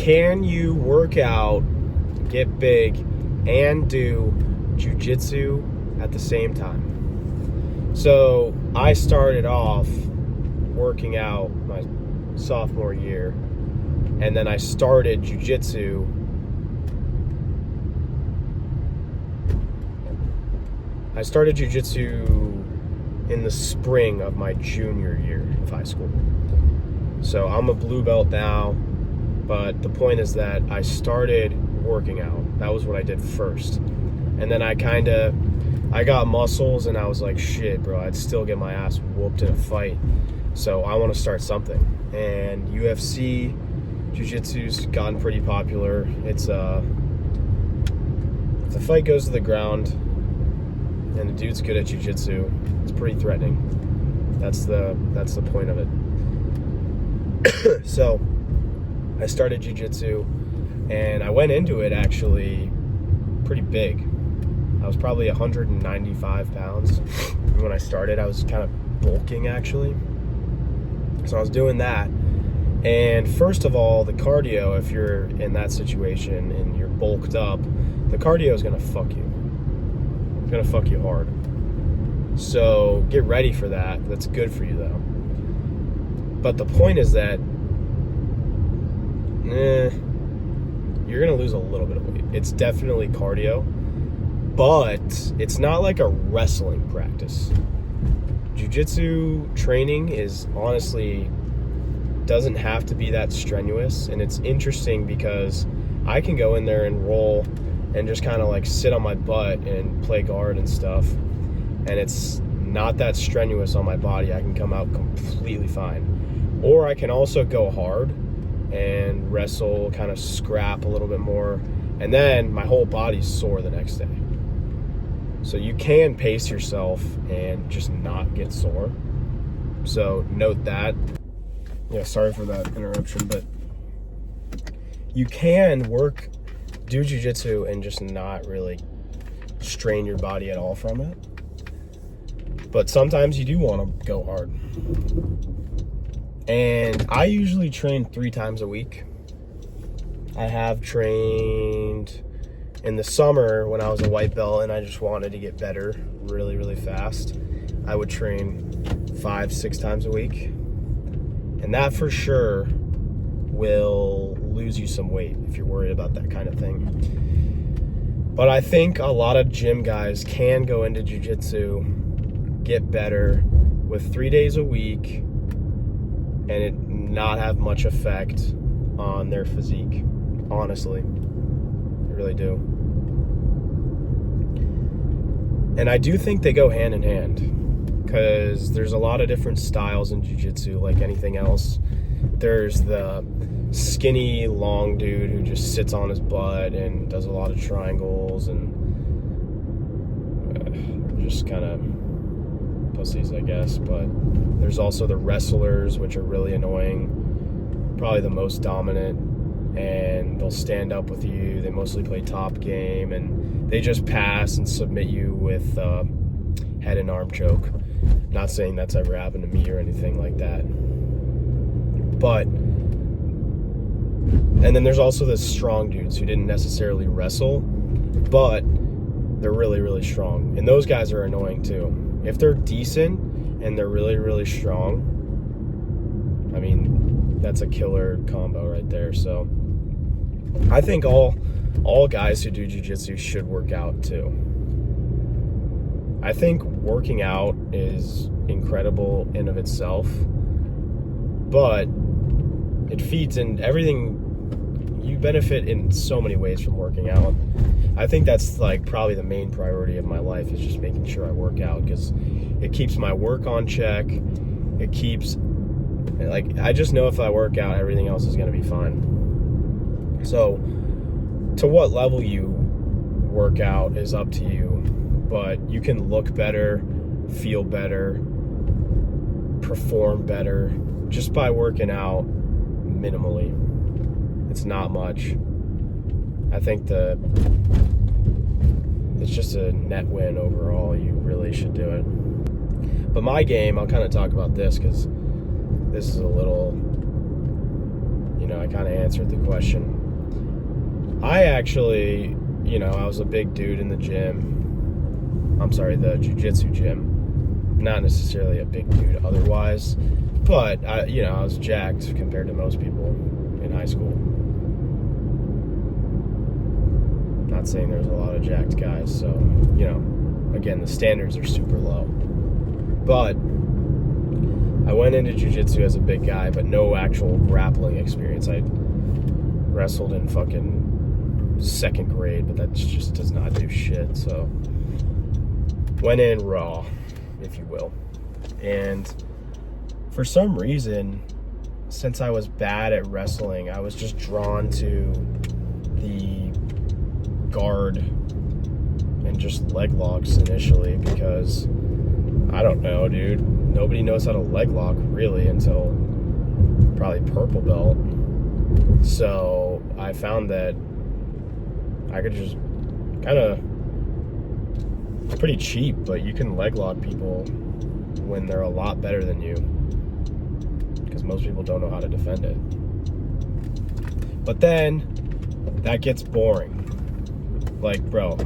can you work out, get big, and do jiu-jitsu at the same time? So I started off working out my sophomore year, and then I started jiu-jitsu in the spring of my junior year of high school. So I'm a blue belt now, but the point is that I started working out. That was what I did first. And then I got muscles, and I was like, shit, bro, I'd still get my ass whooped in a fight. So I want to start something. And UFC jiu-jitsu's gotten pretty popular. It's if the fight goes to the ground and the dude's good at jiu-jitsu, it's pretty threatening. That's the point of it. So I started jiu-jitsu, and I went into it actually pretty big. I was probably 195 pounds when I started. I was kind of bulking, actually. So I was doing that. And first of all, the cardio, if you're in that situation and you're bulked up, the cardio is going to fuck you. It's going to fuck you hard. So get ready for that. That's good for you, though. But the point is that you're going to lose a little bit of weight. It's definitely cardio, but it's not like a wrestling practice. Jiu-jitsu training is honestly doesn't have to be that strenuous, and it's interesting because I can go in there and roll and just kind of like sit on my butt and play guard and stuff, and it's not that strenuous on my body. I can come out completely fine. Or I can also go hard and wrestle, kind of scrap a little bit more, and then my whole body's sore the next day. So you can pace yourself and just not get sore. So note that. Yeah, sorry for that interruption, but you can do jiu-jitsu and just not really strain your body at all from it. But sometimes you do want to go hard. And I usually train 3 times a week. I have trained in the summer when I was a white belt and I just wanted to get better really, really fast. I would train 5-6 times a week. And that for sure will lose you some weight if you're worried about that kind of thing. But I think a lot of gym guys can go into jiu-jitsu, get better with 3 days a week, and it not have much effect on their physique. Honestly, I really do. And I do think they go hand in hand, because there's a lot of different styles in jiu-jitsu, like anything else. There's the skinny, long dude who just sits on his butt and does a lot of triangles and just kind of pussies, I guess. But there's also the wrestlers, which are really annoying, probably the most dominant, and they'll stand up with you. They mostly play top game, and they just pass and submit you with head and arm choke. Not saying that's ever happened to me or anything like that. But, and then there's also the strong dudes who didn't necessarily wrestle, but they're really, really strong. And those guys are annoying too. If they're decent and they're really, really strong, I mean, that's a killer combo right there. So I think all guys who do jiu-jitsu should work out too. I think working out is incredible in of itself, but it feeds in everything. You benefit in so many ways from working out. I think that's like probably the main priority of my life, is just making sure I work out, because it keeps my work on check. It keeps, like, I just know if I work out, everything else is going to be fine. So to what level you work out is up to you, but you can look better, feel better, perform better just by working out minimally. It's not much. I think it's just a net win overall. You really should do it. But my game, I'll kind of talk about this because this is a little, I kind of answered the question. I actually, I was a big dude in the gym. I'm sorry, the jiu-jitsu gym. Not necessarily a big dude otherwise, but I was jacked compared to most people in high school. Not saying there's a lot of jacked guys, so, again, the standards are super low. But I went into jiu-jitsu as a big guy, but no actual grappling experience. I wrestled in fucking 2nd grade, but that just does not do shit. So went in raw, if you will. And for some reason, since I was bad at wrestling, I was just drawn to the guard and just leg locks initially, because I don't know, dude. Nobody knows how to leg lock really until probably purple belt. So I found that I could just kind of, pretty cheap, but you can leg lock people when they're a lot better than you, because most people don't know how to defend it. But then that gets boring. Like, bro,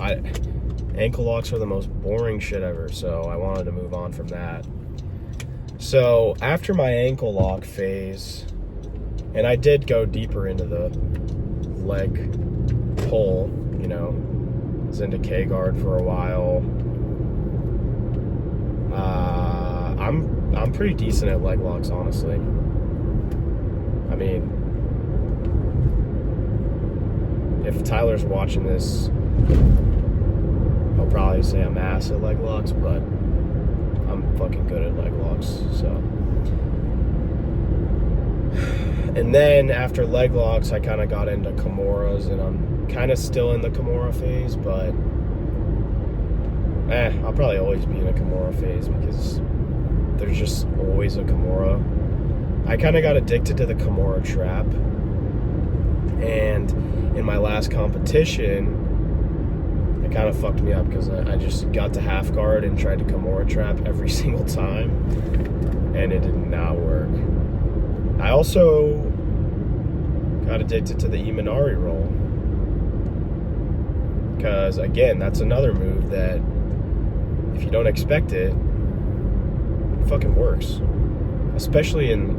ankle locks are the most boring shit ever, so I wanted to move on from that. So after my ankle lock phase, and I did go deeper into the leg pull, was into K-guard for a while. I'm pretty decent at leg locks, honestly. I mean, if Tyler's watching this, he'll probably say I'm ass at leg locks, but I'm fucking good at leg locks, so. And then after leg locks, I kind of got into Kimuras, and I'm kind of still in the Kimura phase, but I'll probably always be in a Kimura phase because there's just always a Kimura. I kind of got addicted to the Kimura trap, and in my last competition, it kind of fucked me up because I just got to half guard and tried to Kimura trap every single time, and it did not work. I also got addicted to the Imanari roll, because again, that's another move that if you don't expect it, it fucking works, especially in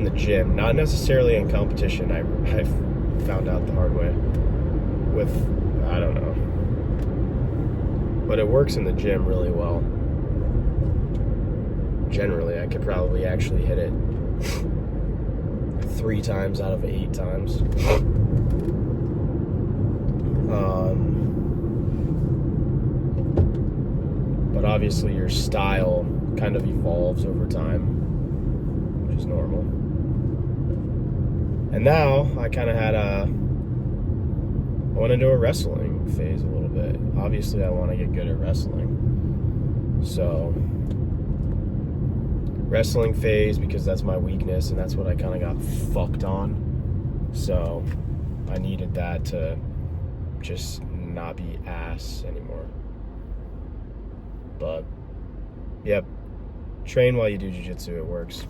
the gym, not necessarily in competition. I found out the hard way with, I don't know, but it works in the gym really well. Generally, I could probably actually hit it 3 times out of 8 times. But obviously your style kind of evolves over time, which is normal. And now I kind of I went into a wrestling phase a little bit. Obviously I want to get good at wrestling. So wrestling phase, because that's my weakness and that's what I kind of got fucked on. So I needed that to just not be ass anymore. But yep, train while you do jiu-jitsu, it works.